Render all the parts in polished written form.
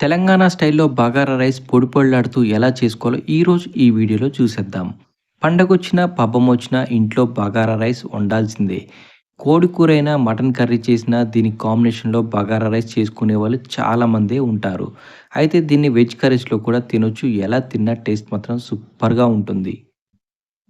తెలంగాణ స్టైల్‌లో బగారా రైస్ పొడి పొడిలాడుతూ ఎలా చేసుకోవాలో ఈరోజు ఈ వీడియోలో చూసేద్దాం. పండగొచ్చినా, పబ్బమొచ్చినా ఇంట్లో బగారా రైస్ వండాల్సిందే. కోడి కూరైనా, మటన్ కర్రీ చేసినా దీనికి కాంబినేషన్‌లో బగారా రైస్ చేసుకునేవాళ్ళు చాలామందే ఉంటారు. అయితే దీన్ని వెజ్ కర్రీస్‌లో కూడా తినొచ్చు. ఎలా తిన్నా టేస్ట్ మాత్రం సూపర్‌గా ఉంటుంది.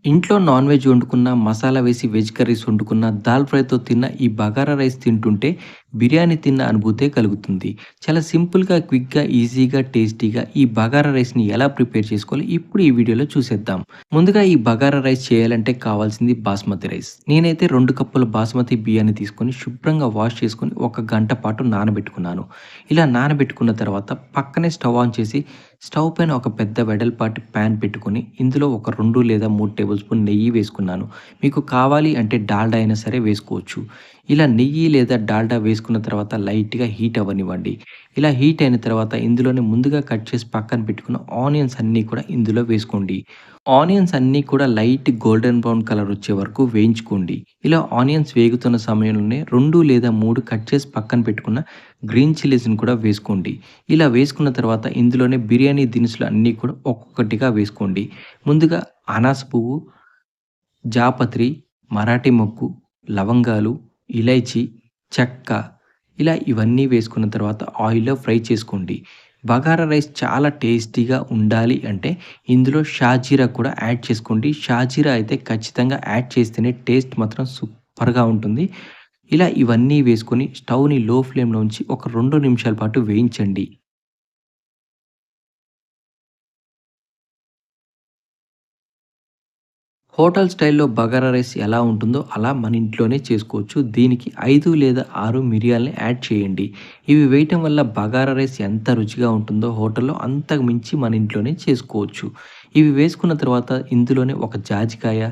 ఇంట్లో నాన్ వెజ్ వండుకున్న, మసాలా వేసి వెజ్ కర్రీస్ వండుకున్న, దాల్ ఫ్రైతో తిన్న ఈ బగారా రైస్ తింటుంటే బిర్యానీ తిన్న అనుభూతే కలుగుతుంది. చాలా సింపుల్‌గా, క్విక్‌గా, ఈజీగా, టేస్టీగా ఈ బగారా రైస్‌ని ఎలా ప్రిపేర్ చేసుకోవాలో ఇప్పుడు ఈ వీడియోలో చూసేద్దాం. ముందుగా ఈ బగారా రైస్ చేయాలంటే కావాల్సింది బాస్మతి రైస్. నేనైతే 2 కప్పుల బాస్మతి బియ్యాన్ని తీసుకొని శుభ్రంగా వాష్ చేసుకొని ఒక గంట పాటు నానబెట్టుకున్నాను. ఇలా నానబెట్టుకున్న తర్వాత పక్కనే స్టవ్ ఆన్ చేసి స్టవ్ పైన ఒక పెద్ద వెడల్పాటి ప్యాన్ పెట్టుకొని ఇందులో ఒక 2 లేదా 3 టేబుల్ స్పూన్ నెయ్యి వేసుకున్నాను. మీకు కావాలి అంటే డాల్డా అయినా సరే వేసుకోవచ్చు. ఇలా నెయ్యి లేదా డాల్డా వేసుకున్న తర్వాత లైట్‌గా హీట్ అవ్వనివ్వండి. ఇలా హీట్ అయిన తర్వాత ఇందులోనే ముందుగా కట్ చేసి పక్కన పెట్టుకున్న ఆనియన్స్ అన్నీ కూడా ఇందులో వేసుకోండి. ఆనియన్స్ అన్నీ కూడా లైట్ గోల్డెన్ బ్రౌన్ కలర్ వచ్చే వరకు వేయించుకోండి. ఇలా ఆనియన్స్ వేగుతున్న సమయంలోనే 2 లేదా 3 కట్ చేసి పక్కన పెట్టుకున్న గ్రీన్ చిల్లీస్‌ని కూడా వేసుకోండి. ఇలా వేసుకున్న తర్వాత ఇందులోనే బిర్యానీ దినుసులు అన్నీ కూడా ఒక్కొక్కటిగా వేసుకోండి. ముందుగా అనాస పువ్వు, జాపత్రి, మరాఠీ మొగ్గు, లవంగాలు, ఇలైచి, చెక్క ఇలా ఇవన్నీ వేసుకున్న తర్వాత ఆయిల్‌లో ఫ్రై చేసుకోండి. బగారా రైస్ చాలా టేస్టీగా ఉండాలి అంటే ఇందులో షాజీరా కూడా యాడ్ చేసుకోండి. షాజీరా అయితే ఖచ్చితంగా యాడ్ చేస్తేనే టేస్ట్ మాత్రం సూపర్‌గా ఉంటుంది. ఇలా ఇవన్నీ వేసుకొని స్టవ్‌ని లో ఫ్లేమ్‌లో ఉంచి ఒక 2 నిమిషాల పాటు వేయించండి. హోటల్ స్టైల్‌లో బగారా రైస్ ఎలా ఉంటుందో అలా మన ఇంట్లోనే చేసుకోవచ్చు. దీనికి 5 లేదా 6 మిరియాల్ని యాడ్ చేయండి. ఇవి వేయటం వల్ల బగారా రైస్ ఎంత రుచిగా ఉంటుందో హోటల్‌లో అంతకు మించి మన ఇంట్లోనే చేసుకోవచ్చు. ఇవి వేసుకున్న తర్వాత ఇందులోనే ఒక జాజికాయ,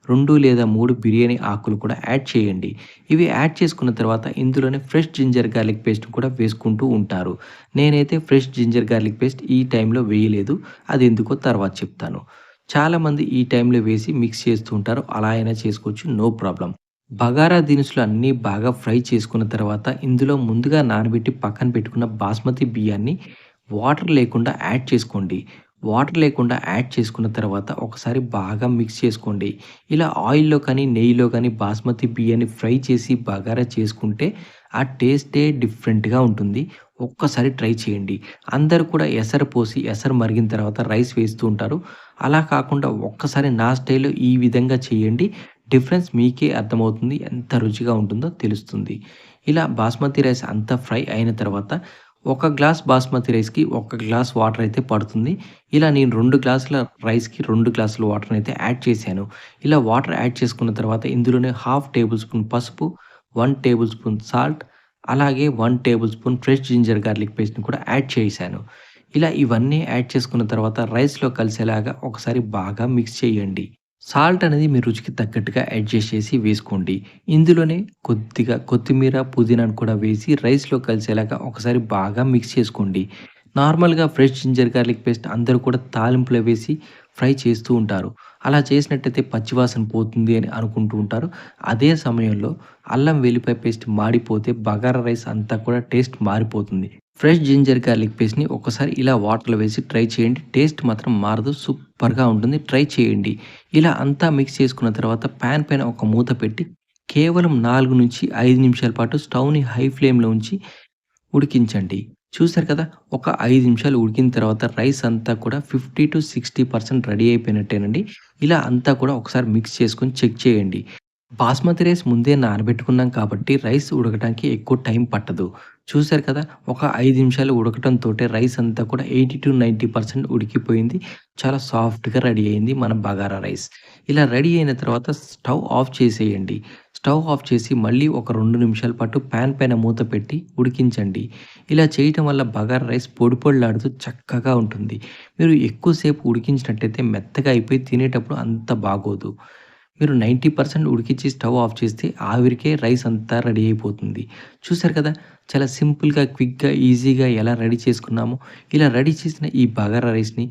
2 లేదా 3 బిర్యానీ ఆకులు కూడా యాడ్ చేయండి. ఇవి యాడ్ చేసుకున్న తర్వాత ఇందులోనే ఫ్రెష్ జింజర్ గార్లిక్ పేస్ట్ కూడా వేసుకుంటూ ఉంటారు. నేనైతే ఫ్రెష్ జింజర్ గార్లిక్ పేస్ట్ ఈ టైంలో వేయలేదు. అదెందుకో తర్వాత చెప్తాను. చాలామంది ఈ టైంలో వేసి మిక్స్ చేస్తూ ఉంటారు. అలా అయినా చేసుకోవచ్చు. No problem. బగారా దినుసులు అన్నీ బాగా ఫ్రై చేసుకున్న తర్వాత ఇందులో ముందుగా నానబెట్టి పక్కన పెట్టుకున్న బాస్మతి బియ్యాన్ని వాటర్ లేకుండా యాడ్ చేసుకోండి. వాటర్ లేకుండా యాడ్ చేసుకున్న తర్వాత ఒకసారి బాగా మిక్స్ చేసుకోండి. ఇలా ఆయిల్‌లో కానీ, నెయ్యిలో కానీ బాస్మతి బియ్యాన్ని ఫ్రై చేసి బగారా చేసుకుంటే ఆ టేస్టే డిఫరెంట్‌గా ఉంటుంది. ఒక్కసారి ట్రై చేయండి. అందరూ కూడా ఎసరు పోసి ఎసరు మరిగిన తర్వాత రైస్ వేస్తూ ఉంటారు. అలా కాకుండా ఒక్కసారి నా స్టైల్‌లో ఈ విధంగా చేయండి. డిఫరెన్స్ మీకే అర్థమవుతుంది. ఎంత రుచిగా ఉంటుందో తెలుస్తుంది. ఇలా బాస్మతి రైస్ అంతా ఫ్రై అయిన తర్వాత ఒక గ్లాస్ బాస్మతి రైస్‌కి ఒక గ్లాస్ వాటర్ అయితే పడుతుంది. ఇలా నేను 2 గ్లాసుల రైస్‌కి 2 గ్లాసుల వాటర్‌ని అయితే యాడ్ చేశాను. ఇలా వాటర్ యాడ్ చేసుకున్న తర్వాత ఇందులోనే హాఫ్ టేబుల్ స్పూన్ పసుపు, 1 టేబుల్ స్పూన్ సాల్ట్ అలాగే 1 table spoon fresh ginger garlic పేస్ట్‌ని కూడా యాడ్ చేశాను. ఇలా ఇవన్నీ యాడ్ చేసుకున్న తర్వాత రైస్‌లో కలిసేలాగా ఒకసారి బాగా మిక్స్ చేయండి. సాల్ట్ అనేది మీ రుచికి తగ్గట్టుగా అడ్జస్ట్ చేసి వేసుకోండి. ఇందులోనే కొద్దిగా కొత్తిమీర, పుదీనాను కూడా వేసి రైస్‌లో కలిసేలాగా ఒకసారి బాగా మిక్స్ చేసుకోండి. నార్మల్‌గా ఫ్రెష్ జింజర్ గార్లిక్ పేస్ట్ అందరూ కూడా తాలింపులో వేసి ఫ్రై చేస్తూ ఉంటారు. అలా చేసినట్టయితే పచ్చివాసన పోతుంది అని అనుకుంటూ ఉంటారు. అదే సమయంలో అల్లం వెల్లిపాయ పేస్ట్ మాడిపోతే బగారా రైస్ అంతా కూడా టేస్ట్ మారిపోతుంది. ఫ్రెష్ జింజర్ గార్లిక్ పేస్ట్‌ని ఒక్కసారి ఇలా వాటర్‌లో వేసి ట్రై చేయండి. టేస్ట్ మాత్రం మారదు. సూపర్‌గా ఉంటుంది. ట్రై చేయండి. ఇలా అంతా మిక్స్ చేసుకున్న తర్వాత పాన్ పైన ఒక మూత పెట్టి కేవలం 4-5 నిమిషాల పాటు స్టవ్‌ని హై ఫ్లేమ్‌లో ఉంచి ఉడికించండి. చూసారు కదా! ఒక 5 నిమిషాలు ఉడికిన తర్వాత రైస్ అంతా కూడా 50-60% రెడీ అయిపోయినట్టేనండి. ఇలా అంతా కూడా ఒకసారి మిక్స్ చేసుకొని చెక్ చేయండి. బాస్మతి రైస్ ముందే నానబెట్టుకున్నాం కాబట్టి రైస్ ఉడకడానికి ఎక్కువ టైం పట్టదు. చూసారు కదా! ఒక 5 నిమిషాలు ఉడకటంతోటే రైస్ అంతా కూడా 80-90% ఉడికిపోయింది. చాలా సాఫ్ట్‌గా రెడీ అయింది మన బగారా రైస్. ఇలా రెడీ అయిన తర్వాత స్టవ్ ఆఫ్ చేసేయండి. స్టవ్ ఆఫ్ చేసి మళ్ళీ ఒక 2 నిమిషాల పాటు పాన్ పైన మూత పెట్టి ఉడికించండి. ఇలా చేయటం వల్ల బగారా రైస్ పొడి పొడిలాడుతూ చక్కగా ఉంటుంది. మీరు ఎక్కువ సేపు ఉడికించినట్టయితే మెత్తగా అయిపోయి తినేటప్పుడు అంత బాగోదు. మీరు 90% ఉడికిచ్చి స్టవ్ ఆఫ్ చేస్తే ఆవిరికే రైస్ అంతా రెడీ అయిపోతుంది. చూసారు కదా! చాలా సింపుల్‌గా, క్విక్‌గా, ఈజీగా ఎలా రెడీ చేసుకున్నామో, ఇలా రెడీ చేసిన ఈ బగారా రైస్‌ని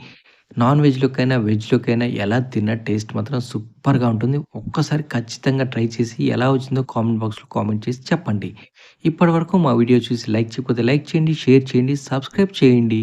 నాన్ వెజ్‌లోకైనా, వెజ్‌లోకైనా ఎలా తిన్నా టేస్ట్ మాత్రం సూపర్‌గా ఉంటుంది. ఒక్కసారి ఖచ్చితంగా ట్రై చేసి ఎలా వచ్చిందో కామెంట్ బాక్స్‌లో కామెంట్ చేసి చెప్పండి. ఇప్పటివరకు మా వీడియో చూసి లైక్ చేయకపోతే లైక్ చేయండి, షేర్ చేయండి, సబ్స్క్రైబ్ చేయండి.